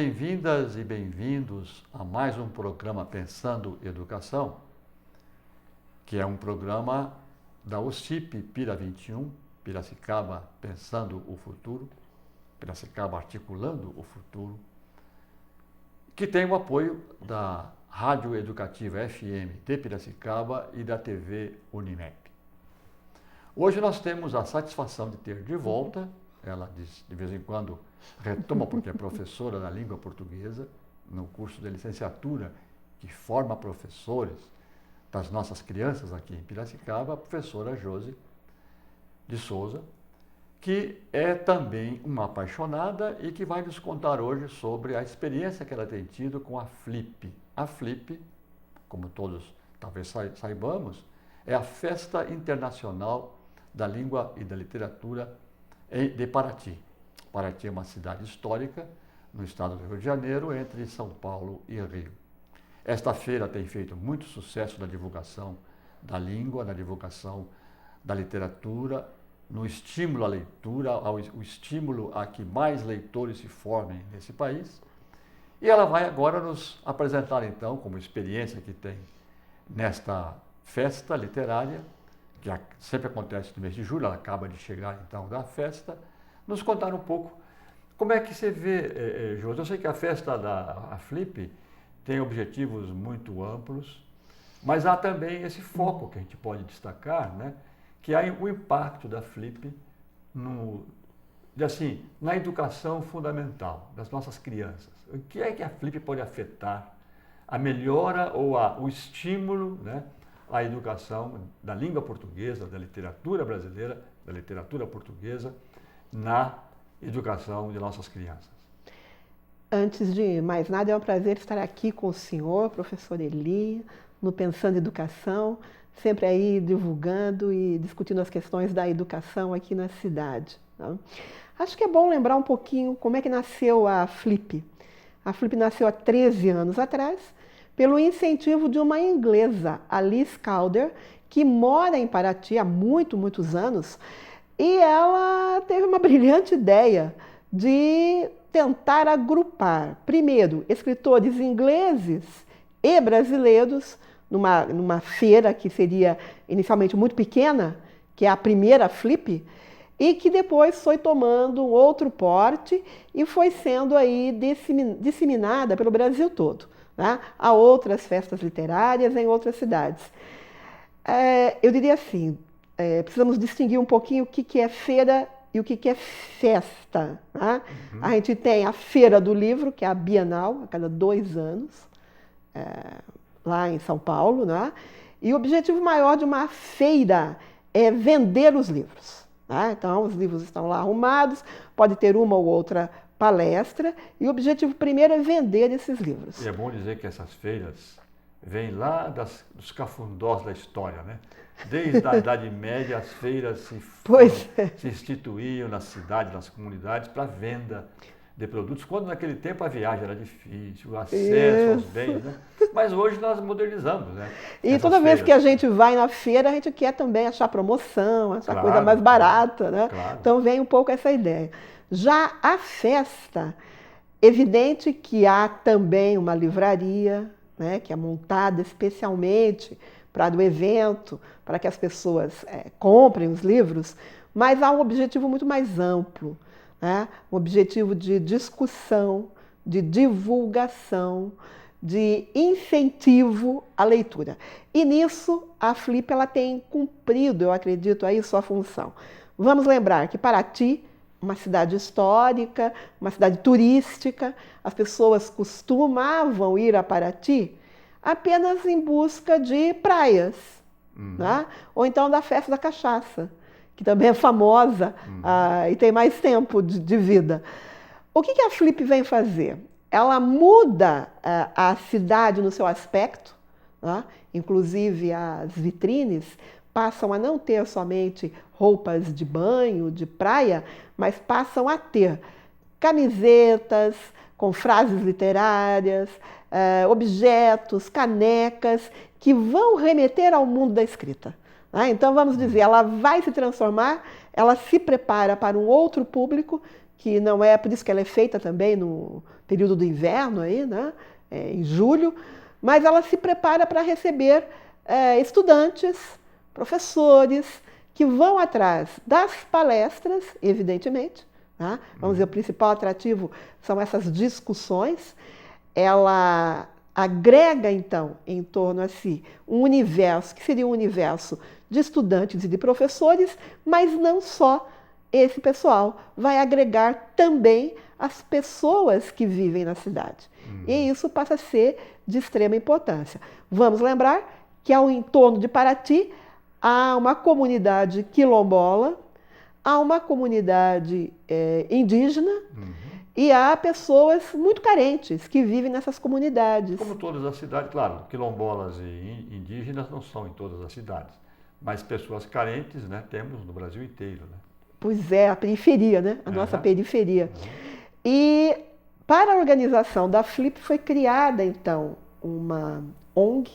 bem-vindas e bem-vindos a mais um programa Pensando Educação, que é um programa da USCIP Pira 21, Piracicaba Pensando o Futuro, Piracicaba Articulando o Futuro, que tem o apoio da Rádio Educativa FM de Piracicaba e da TV Unimep. Hoje nós temos a satisfação de ter de volta, ela de vez em quando retoma porque é professora da língua portuguesa, no curso de licenciatura que forma professores das nossas crianças aqui em Piracicaba, a professora Josi de Souza, que é também uma apaixonada e que vai nos contar hoje sobre a experiência que ela tem tido com a FLIP. A FLIP, como todos talvez saibamos, é a Festa Internacional da Língua e da Literatura de Paraty. Paraty é uma cidade histórica no estado do Rio de Janeiro, entre São Paulo e Rio. Esta feira tem feito muito sucesso na divulgação da língua, na divulgação da literatura, no estímulo à leitura, o estímulo a que mais leitores se formem nesse país. E ela vai agora nos apresentar, então, como experiência que tem nesta festa literária, que sempre acontece no mês de julho, ela acaba de chegar, então, da festa, nos contar um pouco como é que você vê, Josi. Eu sei que a festa da FLIP tem objetivos muito amplos, mas há também esse foco que a gente pode destacar, né? Que há o impacto da FLIP na educação fundamental das nossas crianças. O que é que a FLIP pode afetar a melhora ou o estímulo, né, à educação da língua portuguesa, da literatura brasileira, da literatura portuguesa, na educação de nossas crianças? Antes de mais nada, é um prazer estar aqui com o senhor, professor Eli, no Pensando Educação, sempre aí divulgando e discutindo as questões da educação aqui na cidade. Tá? Acho que é bom lembrar um pouquinho como é que nasceu a FLIP. A FLIP nasceu há 13 anos atrás, pelo incentivo de uma inglesa, a Liz Calder, que mora em Paraty há muitos anos, e ela teve uma brilhante ideia de tentar agrupar, primeiro, escritores ingleses e brasileiros, numa feira que seria inicialmente muito pequena, que é a primeira FLIP, e que depois foi tomando um outro porte e foi sendo aí disseminada pelo Brasil todo. Né? Há outras festas literárias em outras cidades. Eu diria assim, precisamos distinguir um pouquinho o que é feira e o que é festa. Né? A gente tem a Feira do Livro, que é a Bienal, a cada 2 anos, lá em São Paulo. Né? E o objetivo maior de uma feira é vender os livros. Né? Então, os livros estão lá arrumados, pode ter uma ou outra palestra, e o objetivo primeiro é vender esses livros. E é bom dizer que essas feiras vêm lá dos cafundós da história, né? Desde a Idade Média, as feiras se instituíam na cidade, nas comunidades, para venda de produtos, quando naquele tempo a viagem era difícil, o acesso aos bens, né? Mas hoje nós modernizamos, né? E toda vez que a gente vai na feira, a gente quer também achar promoção, achar coisa mais barata, né? Claro. Então vem um pouco essa ideia. Já a festa, evidente que há também uma livraria, né, que é montada especialmente para o evento, para que as pessoas comprem os livros, mas há um objetivo muito mais amplo, né? Um objetivo de discussão, de divulgação, de incentivo à leitura. E nisso a FLIP ela tem cumprido, eu acredito, aí sua função. Vamos lembrar que Paraty, uma cidade histórica, uma cidade turística, as pessoas costumavam ir a Paraty apenas em busca de praias, né? Ou então da festa da cachaça, que também é famosa e tem mais tempo de vida. O que a FLIP vem fazer? Ela muda a cidade no seu aspecto, né? Inclusive as vitrines passam a não ter somente roupas de banho, de praia, mas passam a ter camisetas com frases literárias, objetos, canecas, que vão remeter ao mundo da escrita. Então, vamos dizer, ela vai se transformar, ela se prepara para um outro público que não é por isso que ela é feita também no período do inverno, aí, né? Em julho, mas ela se prepara para receber estudantes, professores, que vão atrás das palestras, evidentemente. Tá? Vamos dizer, o principal atrativo são essas discussões. Ela agrega, então, em torno a si um universo, que seria um universo de estudantes e de professores, mas não só esse pessoal, vai agregar também as pessoas que vivem na cidade. E isso passa a ser de extrema importância. Vamos lembrar que ao entorno de Paraty há uma comunidade quilombola, há uma comunidade indígena, e há pessoas muito carentes que vivem nessas comunidades. Como todas as cidades, claro, quilombolas e indígenas não são em todas as cidades, mas pessoas carentes, né, temos no Brasil inteiro. Né? Pois é, a periferia, né? A nossa periferia. E para a organização da Flip foi criada, então, uma ONG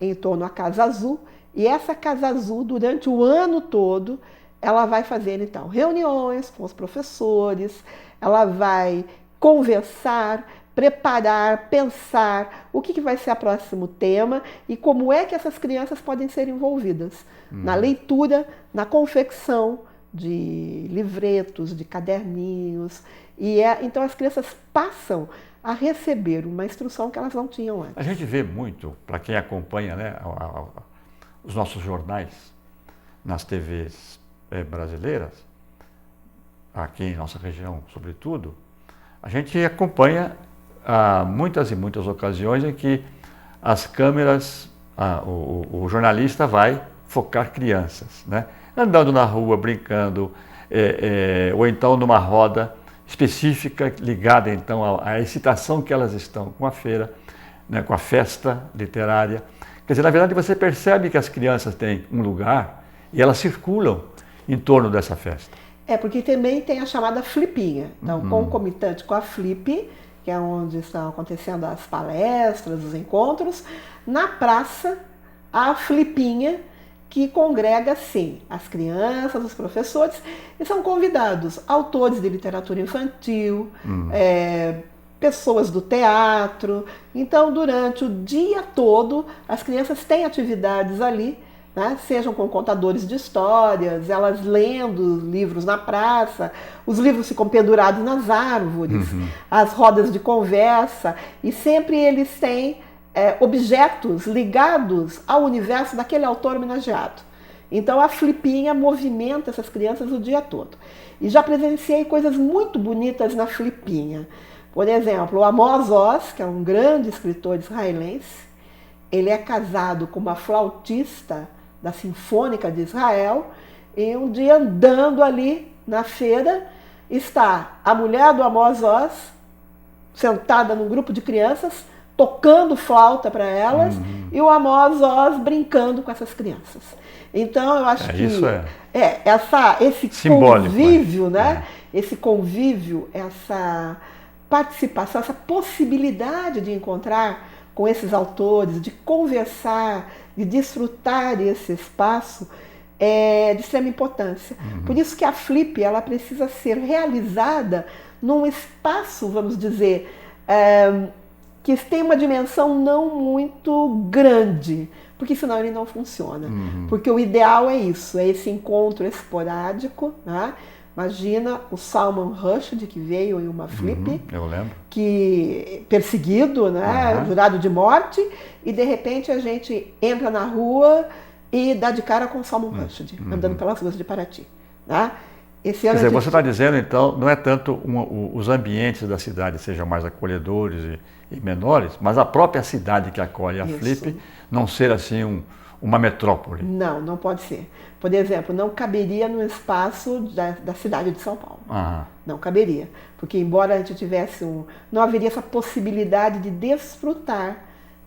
em torno à Casa Azul, e essa Casa Azul, durante o ano todo, ela vai fazer, então, reuniões com os professores, ela vai conversar, preparar, pensar o que vai ser o próximo tema e como é que essas crianças podem ser envolvidas na leitura, na confecção de livretos, de caderninhos. E então as crianças passam a receber uma instrução que elas não tinham antes. A gente vê muito, para quem acompanha, né, os nossos jornais nas TVs brasileiras, aqui em nossa região sobretudo, a gente acompanha muitas e muitas ocasiões em que as câmeras, o jornalista vai focar crianças, né? Andando na rua, brincando, ou então numa roda específica ligada então à excitação que elas estão com a feira, né, com a festa literária. Quer dizer, na verdade você percebe que as crianças têm um lugar e elas circulam em torno dessa festa. Porque também tem a chamada Flipinha. Então, concomitante com a Flip, que é onde estão acontecendo as palestras, os encontros, na praça, a Flipinha, que congrega, sim, as crianças, os professores, e são convidados autores de literatura infantil, pessoas do teatro. Então, durante o dia todo, as crianças têm atividades ali, né? Sejam com contadores de histórias, elas lendo livros na praça, os livros ficam pendurados nas árvores, as rodas de conversa, e sempre eles têm objetos ligados ao universo daquele autor homenageado. Então a Flipinha movimenta essas crianças o dia todo. E já presenciei coisas muito bonitas na Flipinha. Por exemplo, o Amos Oz, que é um grande escritor israelense, ele é casado com uma flautista da Sinfônica de Israel, e um dia andando ali na feira, está a mulher do Amos Oz, sentada num grupo de crianças, tocando flauta para elas, e o Amos Oz brincando com essas crianças. Então, eu acho que isso esse simbólico, convívio, né? Esse convívio, essa participação, essa possibilidade de encontrar com esses autores, de conversar, de desfrutar esse espaço, é de extrema importância. Por isso que a Flip ela precisa ser realizada num espaço, vamos dizer, que tem uma dimensão não muito grande, porque senão ele não funciona. Porque o ideal é isso, é esse encontro esporádico, né? Imagina o Salman Rushdie, que veio em uma Flip, eu lembro, que perseguido, né, jurado de morte, e de repente a gente entra na rua e dá de cara com o Salman Rushdie, andando pelas ruas de Paraty. Né? Quer dizer, você está dizendo, então, não é tanto os ambientes da cidade sejam mais acolhedores e menores, mas a própria cidade que acolhe a Flip não ser assim uma metrópole. Não, não pode ser. Por exemplo, não caberia no espaço da cidade de São Paulo. Não caberia. Porque embora a gente tivesse não haveria essa possibilidade de desfrutar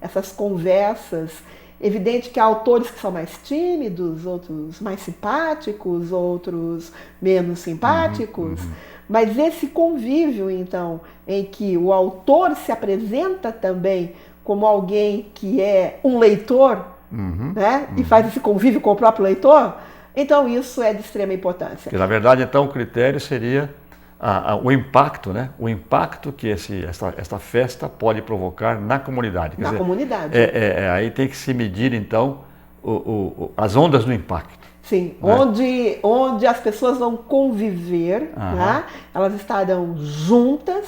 essas conversas. Evidente que há autores que são mais tímidos, outros mais simpáticos, outros menos simpáticos, mas esse convívio, então, em que o autor se apresenta também como alguém que é um leitor, né? E faz esse convívio com o próprio leitor, então isso é de extrema importância. Porque, na verdade, então, o critério seria o impacto, né? O impacto que esta festa pode provocar na comunidade. Quer Na dizer, comunidade. Aí tem que se medir, então, as ondas do impacto. Sim, né? onde as pessoas vão conviver, né? Elas estarão juntas,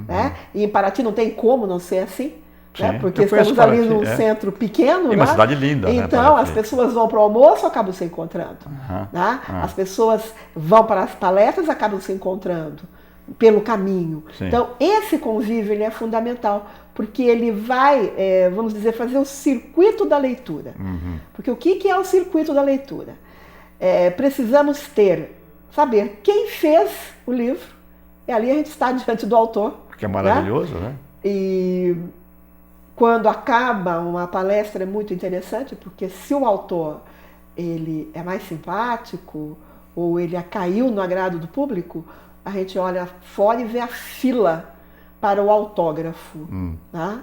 né? E em Paraty não tem como não ser assim, né? Porque estamos ali num centro pequeno, e uma cidade linda. Então, né, as pessoas vão para o almoço, acabam se encontrando. Né? As pessoas vão para as palestras, acabam se encontrando pelo caminho. Sim. Então, esse convívio ele é fundamental, porque ele vai, vamos dizer, fazer o circuito da leitura. Porque o que é o circuito da leitura? Precisamos saber quem fez o livro, e ali a gente está diante do autor. Que é maravilhoso, né? E quando acaba uma palestra é muito interessante, porque se o autor ele é mais simpático, ou ele caiu no agrado do público, a gente olha fora e vê a fila para o autógrafo. Tá?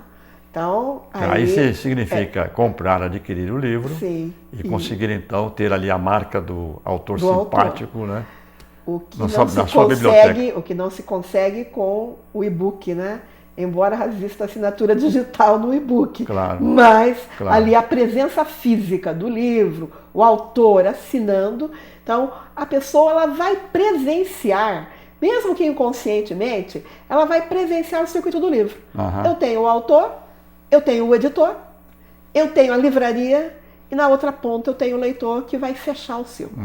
Então, aí significa comprar, adquirir o livro. Sim, e conseguir então ter ali a marca do autor simpático, né? O que não se consegue com o e-book, né? Embora exista assinatura digital no e-book. Claro, mas ali a presença física do livro, o autor assinando, então a pessoa ela vai presenciar, mesmo que inconscientemente, ela vai presenciar o circuito do livro. Eu tenho o autor, eu tenho o editor, eu tenho a livraria e na outra ponta eu tenho o leitor que vai fechar o círculo.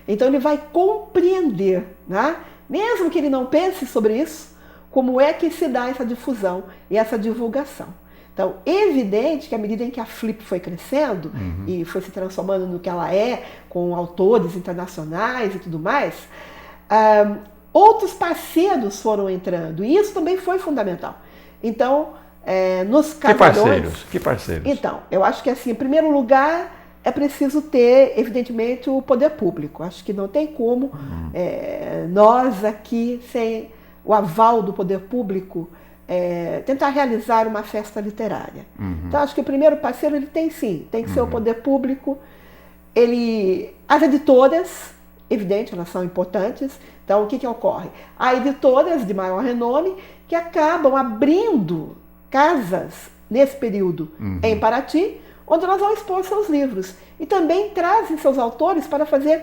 Então ele vai compreender, né? Mesmo que ele não pense sobre isso, como é que se dá essa difusão e essa divulgação. Então, é evidente que à medida em que a Flip foi crescendo e foi se transformando no que ela é, com autores internacionais e tudo mais, outros parceiros foram entrando e isso também foi fundamental. Então, nos casarões... Que parceiros? Então, eu acho que assim, em primeiro lugar, é preciso ter, evidentemente, o poder público. Acho que não tem como nós aqui, sem o aval do poder público, tentar realizar uma festa literária. Então, acho que o primeiro parceiro ele tem sim, tem que ser o poder público. As editoras, evidente, elas são importantes. Então, o que ocorre? Há editoras de maior renome que acabam abrindo casas nesse período em Paraty, onde elas vão expor seus livros. E também trazem seus autores para fazer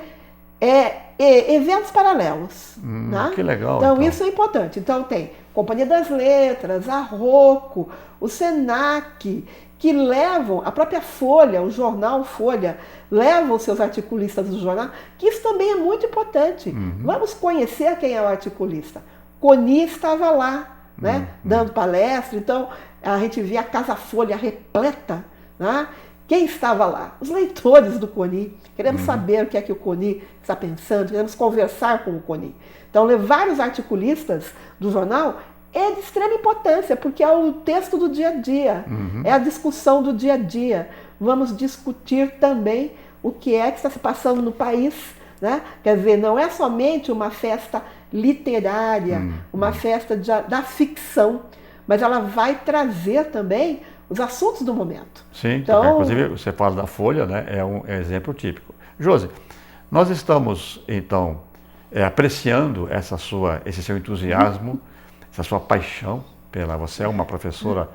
eventos paralelos. Né? Que legal. Então, isso é importante. Então, tem Companhia das Letras, a Rocco, o Senac, que levam, a própria Folha, o jornal Folha, levam os seus articulistas do jornal, que isso também é muito importante. Vamos conhecer quem é o articulista. Coni estava lá, né, dando palestra, então a gente via a Casa Folha repleta, né? Quem estava lá? Os leitores do Coni. Queremos saber o que é que o Coni está pensando, queremos conversar com o Coni. Então, levar os articulistas do jornal é de extrema importância, porque é o texto do dia a dia, é a discussão do dia a dia. Vamos discutir também o que está se passando no país, né? Quer dizer, não é somente uma festa literária, uma festa da ficção, mas ela vai trazer também os assuntos do momento. Sim, então, inclusive você fala da Folha, né? É um exemplo típico. Josi, nós estamos então apreciando esse seu entusiasmo, essa sua paixão você é uma professora,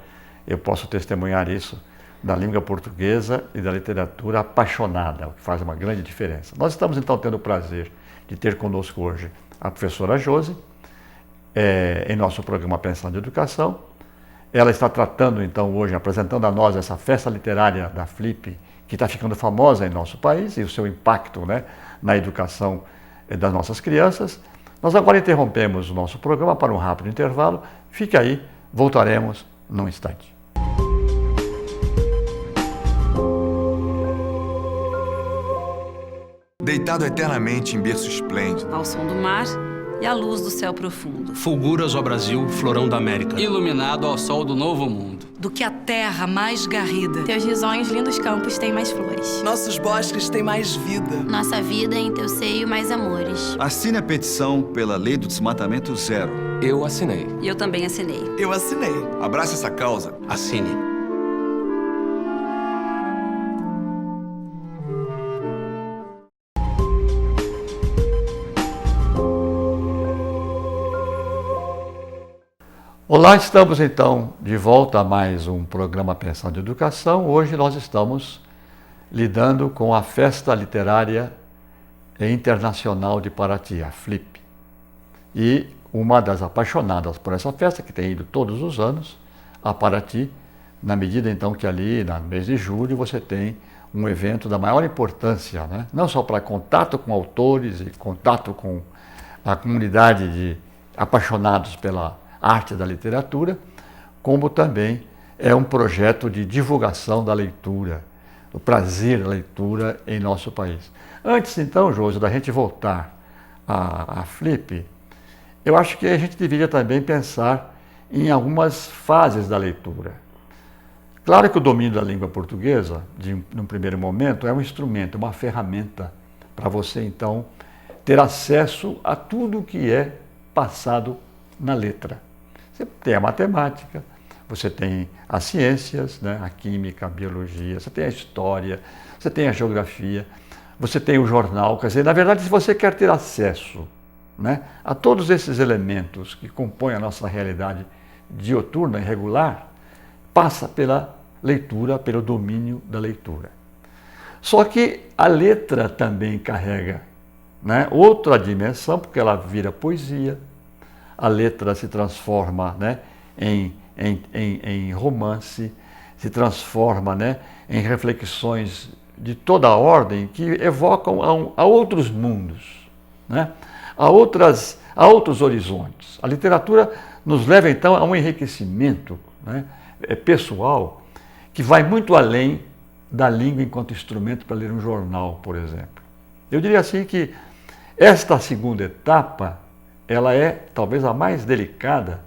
eu posso testemunhar isso, da língua portuguesa e da literatura apaixonada, o que faz uma grande diferença. Nós estamos então tendo o prazer de ter conosco hoje a professora Josi, em nosso programa Pensando em Educação. Ela está tratando então hoje, apresentando a nós essa festa literária da Flip, que está ficando famosa em nosso país e o seu impacto, né, na educação das nossas crianças. Nós agora interrompemos o nosso programa para um rápido intervalo. Fique aí, voltaremos num instante. Deitado eternamente em berço esplêndido, ao som do mar e à luz do céu profundo. Fulguras ao Brasil, florão da América. Iluminado ao sol do novo mundo. Do que a terra mais garrida. Teus risonhos lindos campos têm mais flores. Nossos bosques têm mais vida. Nossa vida em teu seio mais amores. Assine a petição pela lei do desmatamento zero. Eu assinei. E eu também assinei. Eu assinei. Abrace essa causa. Assine. Olá, estamos então de volta a mais um programa Pensando em Educação. Hoje nós estamos lidando com a Festa Literária Internacional de Paraty, a FLIP. E uma das apaixonadas por essa festa, que tem ido todos os anos a Paraty, na medida então que ali, no mês de julho, você tem um evento da maior importância, né? Não só para contato com autores e contato com a comunidade de apaixonados pela arte da literatura, como também é um projeto de divulgação da leitura, o prazer da leitura em nosso país. Antes então, Josi, da gente voltar à FLIP, eu acho que a gente deveria também pensar em algumas fases da leitura. Claro que o domínio da língua portuguesa, num primeiro momento, é um instrumento, uma ferramenta para você então ter acesso a tudo que é passado na letra. Você tem a matemática, você tem as ciências, né? A química, a biologia, você tem a história, você tem a geografia, você tem o jornal. Quer dizer, na verdade, se você quer ter acesso, né, a todos esses elementos que compõem a nossa realidade dioturna e regular, passa pela leitura, pelo domínio da leitura. Só que a letra também carrega, né, outra dimensão, porque ela vira poesia. A letra se transforma, né, em romance, se transforma, né, em reflexões de toda a ordem que evocam a outros mundos, né, a outros horizontes. A literatura nos leva então a um enriquecimento, né, pessoal que vai muito além da língua enquanto instrumento para ler um jornal, por exemplo. Eu diria assim que esta segunda etapa ela é talvez a mais delicada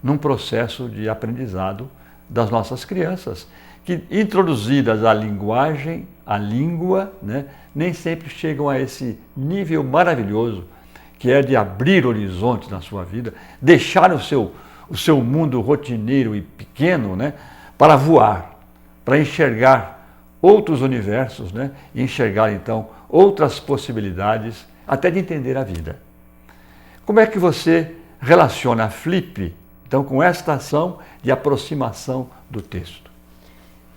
num processo de aprendizado das nossas crianças, que introduzidas à linguagem, à língua, né, nem sempre chegam a esse nível maravilhoso que é de abrir horizontes na sua vida, deixar o seu mundo rotineiro e pequeno, né, para voar, para enxergar outros universos, né, e enxergar então outras possibilidades até de entender a vida. Como é que você relaciona a FLIP, então, com esta ação de aproximação do texto?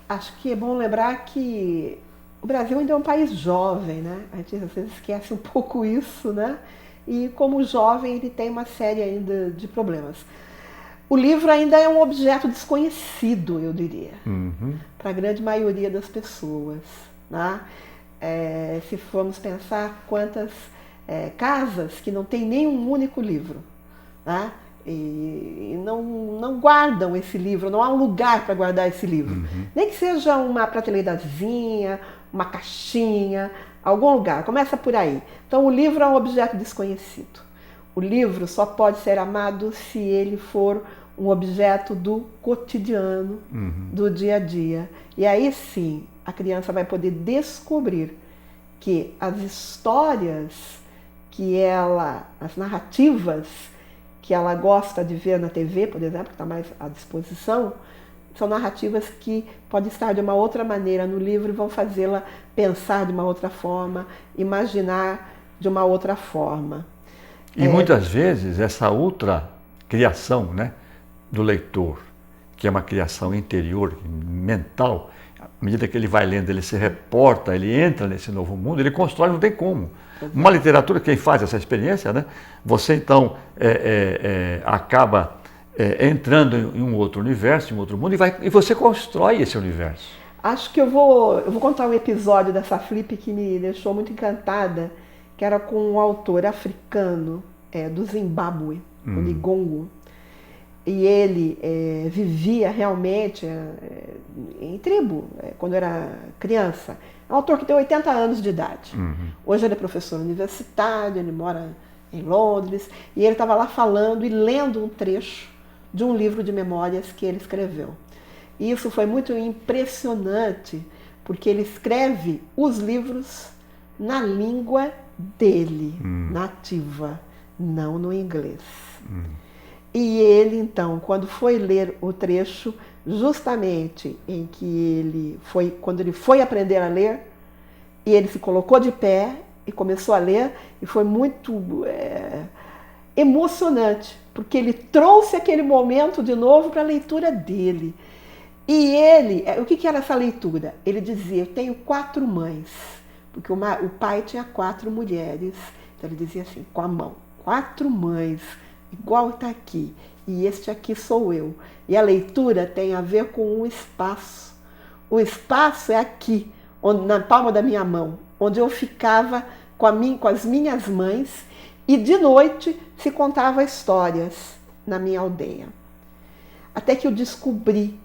Acho que é bom lembrar que o Brasil ainda é um país jovem, né? A gente às vezes esquece um pouco isso, né? E como jovem ele tem uma série ainda de problemas. O livro ainda é um objeto desconhecido, eu diria, para a grande maioria das pessoas, né? Se formos pensar quantas casas que não tem nenhum único livro, né? E não guardam esse livro, não há um lugar para guardar esse livro. Nem que seja uma prateleirazinha, uma caixinha, algum lugar, começa por aí. Então o livro é um objeto desconhecido. O livro só pode ser amado se ele for um objeto do cotidiano, do dia a dia. E aí sim, a criança vai poder descobrir que as histórias as narrativas que ela gosta de ver na TV, por exemplo, que está mais à disposição, são narrativas que podem estar de uma outra maneira no livro e vão fazê-la pensar de uma outra forma, imaginar de uma outra forma. E muitas vezes essa outra criação, né, do leitor, que é uma criação interior, mental, à medida que ele vai lendo, ele se reporta, ele entra nesse novo mundo, ele constrói, não tem como. Uma literatura, quem faz essa experiência, né, você então acaba entrando em um outro universo, em um outro mundo, e você constrói esse universo. Acho que eu vou contar um episódio dessa FLIP que me deixou muito encantada, que era com um autor africano do Zimbábue, o Ligongo. E ele vivia realmente em tribo, quando era criança. É um autor que tem 80 anos de idade. Hoje ele é professor universitário, ele mora em Londres, e ele estava lá falando e lendo um trecho de um livro de memórias que ele escreveu. E isso foi muito impressionante, porque ele escreve os livros na língua dele, nativa, não no inglês. E ele, então, quando foi ler o trecho, justamente em que quando ele foi aprender a ler, e ele se colocou de pé e começou a ler, e foi muito emocionante, porque ele trouxe aquele momento de novo para a leitura dele. E ele, o que era essa leitura? Ele dizia, eu tenho 4 mães, porque o pai tinha 4 mulheres. Então ele dizia assim, com a mão, 4 mães, igual está aqui, e este aqui sou eu. E a leitura tem a ver com o espaço. O espaço é aqui, na palma da minha mão, onde eu ficava com as minhas mães, e de noite se contava histórias na minha aldeia. Até que eu descobri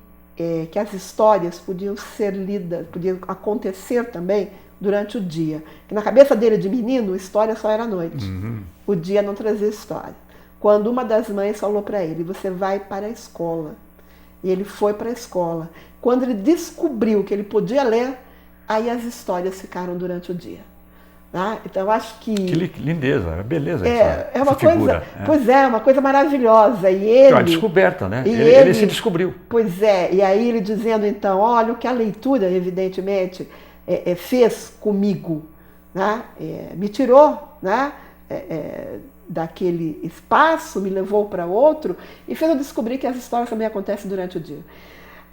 que as histórias podiam ser lidas, podiam acontecer também durante o dia. Que na cabeça dele de menino, história só era à noite. O dia não trazia história. Quando uma das mães falou para ele, você vai para a escola. E ele foi para a escola. Quando ele descobriu que ele podia ler, aí as histórias ficaram durante o dia. Tá? Então eu acho que... Que lindeza, beleza é uma essa coisa, figura. pois é, uma coisa maravilhosa. E ele... É uma descoberta, né? Ele se descobriu. Pois é, e aí ele dizendo então, olha o que a leitura, evidentemente, fez comigo, né? Me tirou, né? Daquele espaço, me levou para outro e fez eu descobrir que as histórias também acontecem durante o dia.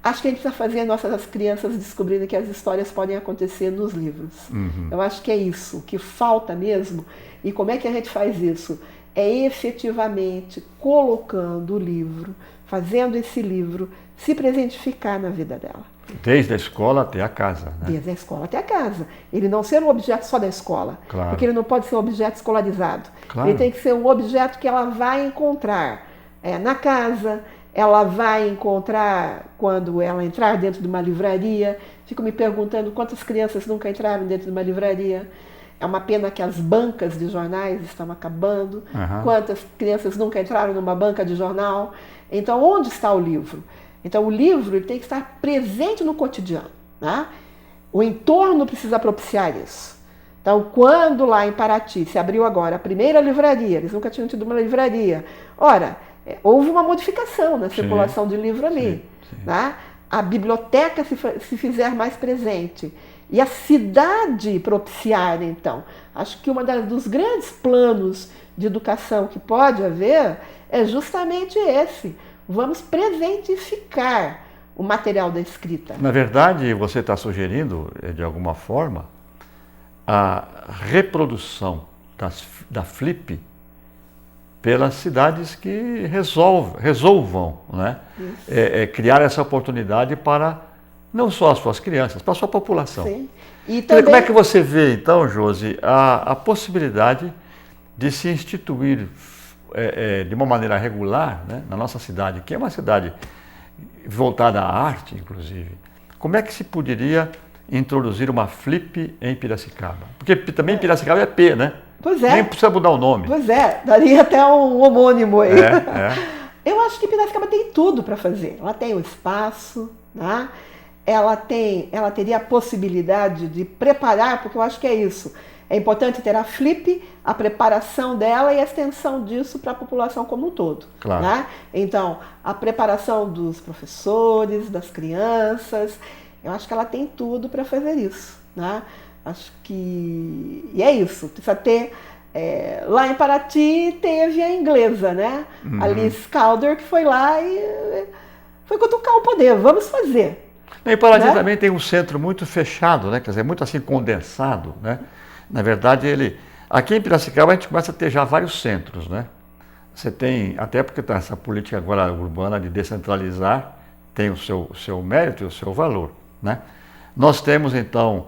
Acho que a gente precisa fazer as crianças descobrirem que as histórias podem acontecer nos livros. Eu acho que é isso, o que falta mesmo. E como é que a gente faz isso? É efetivamente colocando o livro, fazendo esse livro se presentificar na vida dela. Desde a escola até a casa, né? Desde a escola até a casa. Ele não ser um objeto só da escola. Claro. Porque ele não pode ser um objeto escolarizado. Claro. Ele tem que ser um objeto que ela vai encontrar na casa, ela vai encontrar quando ela entrar dentro de uma livraria. Fico me perguntando quantas crianças nunca entraram dentro de uma livraria. É uma pena que as bancas de jornais estão acabando. Quantas crianças nunca entraram numa banca de jornal. Então, onde está o livro? Então, o livro ele tem que estar presente no cotidiano. Né? O entorno precisa propiciar isso. Então, quando lá em Paraty se abriu agora a primeira livraria, eles nunca tinham tido uma livraria. Ora, houve uma modificação na circulação de livro ali. Né? A biblioteca se fizer mais presente. E a cidade propiciar, então. Acho que dos grandes planos de educação que pode haver é justamente esse. Vamos presentificar o material da escrita. Na verdade, você está sugerindo, de alguma forma, a reprodução da Flip pelas cidades que resolvam, né? Criar essa oportunidade para não só as suas crianças, para a sua população. Sim. E também... Como é que você vê, então, Josi, a possibilidade de se instituir de uma maneira regular, né, na nossa cidade, que é uma cidade voltada à arte, inclusive, como é que se poderia introduzir uma Flip em Piracicaba? Porque também Piracicaba é P, né? Pois é. Nem precisa mudar o nome. Pois é, daria até um homônimo aí. Eu acho que Piracicaba tem tudo para fazer. Ela tem o espaço, né? Ela teria a possibilidade de preparar, porque eu acho que é isso. É importante ter a Flip, a preparação dela e a extensão disso para a população como um todo. Claro. Né? Então, a preparação dos professores, das crianças, eu acho que ela tem tudo para fazer isso. Né? Acho que... E é isso, precisa ter... lá em Paraty teve a inglesa, né? A Liz Calder, que foi lá e foi cutucar o poder, vamos fazer. E Paraty também tem um centro muito fechado, né? Quer dizer, muito assim condensado, né? Na verdade, aqui em Piracicaba a gente começa a ter já vários centros, né? Você tem, até porque está essa política agora urbana de descentralizar, tem o seu mérito e o seu valor, né? Nós temos então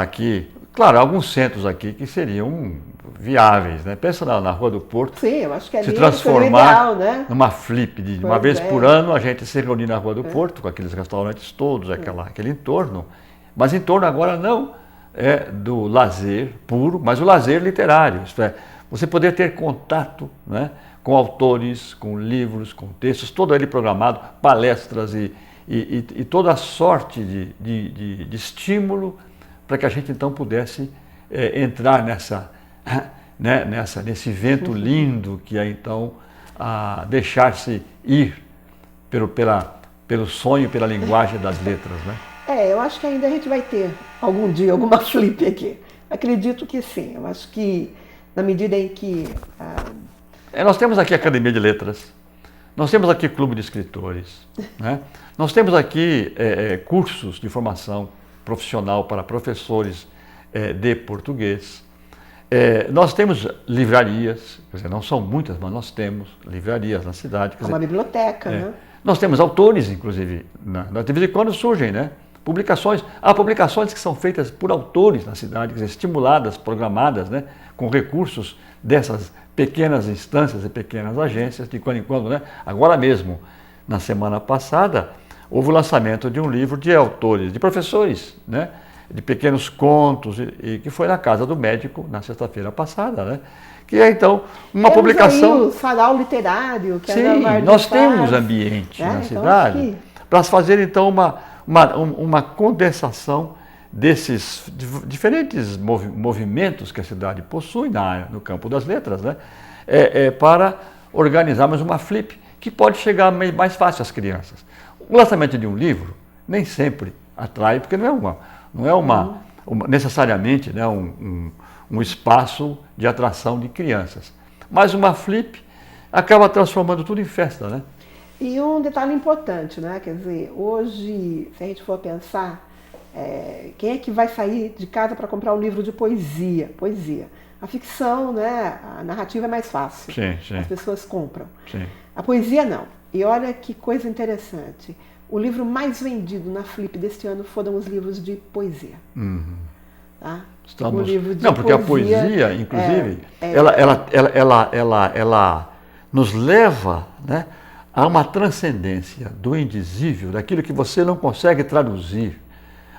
aqui, claro, alguns centros aqui que seriam viáveis, né? Pensa na Rua do Porto. Sim, eu acho que ali se transformar ideal, né? numa Flip de uma vez por ano, a gente se reunir na Rua do Porto com aqueles restaurantes todos, aquele entorno. Mas entorno agora não do lazer puro, mas o lazer literário. Isto é, você poder ter contato, né, com autores, com livros, com textos, todo ele programado, palestras e toda a sorte de estímulo para que a gente então pudesse entrar nesse vento lindo que é então deixar-se ir pelo sonho, pela linguagem das letras, né? Eu acho que ainda a gente vai ter algum dia alguma Flip aqui. Acredito que sim. Eu acho que na medida em que Nós temos aqui a Academia de Letras, nós temos aqui Clube de Escritores, né? Nós temos aqui cursos de formação profissional para professores de português. Nós temos livrarias, quer dizer, não são muitas, mas nós temos livrarias na cidade. Uma biblioteca, né? Nós temos autores, inclusive, de vez em quando surgem, né? Publicações. Há publicações que são feitas por autores na cidade, quer dizer, estimuladas, programadas, né? Com recursos dessas pequenas instâncias e pequenas agências, de quando em quando, né? Agora mesmo, na semana passada, houve o lançamento de um livro de autores, de professores, né? De pequenos contos, e que foi na Casa do Médico, na sexta-feira passada, né? Que é, então, uma publicação... Aí o sarau literário, que sim, nós temos ambiente na cidade para fazer, então, uma condensação desses diferentes movimentos que a cidade possui no campo das letras, né? Para organizarmos uma flip que pode chegar mais fácil às crianças. O lançamento de um livro nem sempre atrai, porque não é necessariamente, né, um espaço de atração de crianças. Mas uma flip acaba transformando tudo em festa, né? E um detalhe importante, né? Quer dizer, hoje, se a gente for pensar, quem é que vai sair de casa para comprar um livro de poesia? Poesia. A ficção, né? A narrativa é mais fácil. Sim, sim. As pessoas compram. Sim. A poesia não. E olha que coisa interessante. O livro mais vendido na Flip deste ano foram os livros de poesia. Uhum. Tá? Estamos... O livro de não, porque a poesia, inclusive, ela nos leva, né, a uma transcendência do indizível, daquilo que você não consegue traduzir.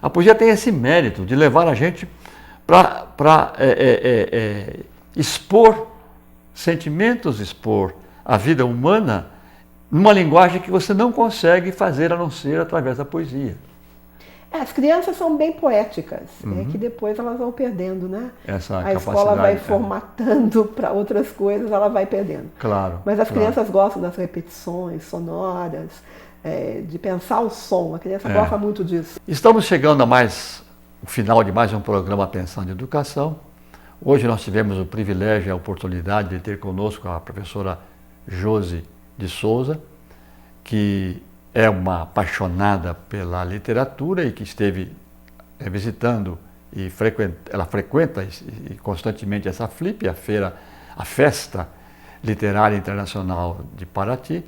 A poesia tem esse mérito de levar a gente para expor sentimentos, expor a vida humana numa linguagem que você não consegue fazer a não ser através da poesia. As crianças são bem poéticas, que depois elas vão perdendo, né? Essa a escola vai formatando para outras coisas, ela vai perdendo. Claro. Mas as crianças gostam das repetições sonoras, de pensar o som, a criança gosta muito disso. Estamos chegando ao final de mais um programa Pensando em Educação. Hoje nós tivemos o privilégio e a oportunidade de ter conosco a professora Josi de Souza, que é uma apaixonada pela literatura e que esteve visitando e ela frequenta constantemente essa Flip, a Festa Literária Internacional de Paraty,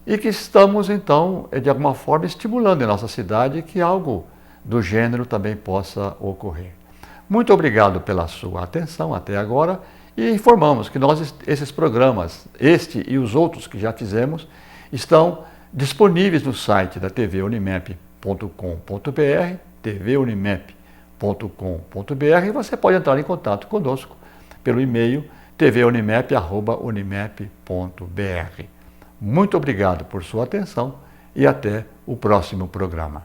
e que estamos, então, de alguma forma, estimulando em nossa cidade que algo do gênero também possa ocorrer. Muito obrigado pela sua atenção até agora e informamos que esses programas, este e os outros que já fizemos, estão disponíveis no site da tvunimep.com.br, tvunimep.com.br, e você pode entrar em contato conosco pelo e-mail tvunimep@unimep.br. Muito obrigado por sua atenção e até o próximo programa.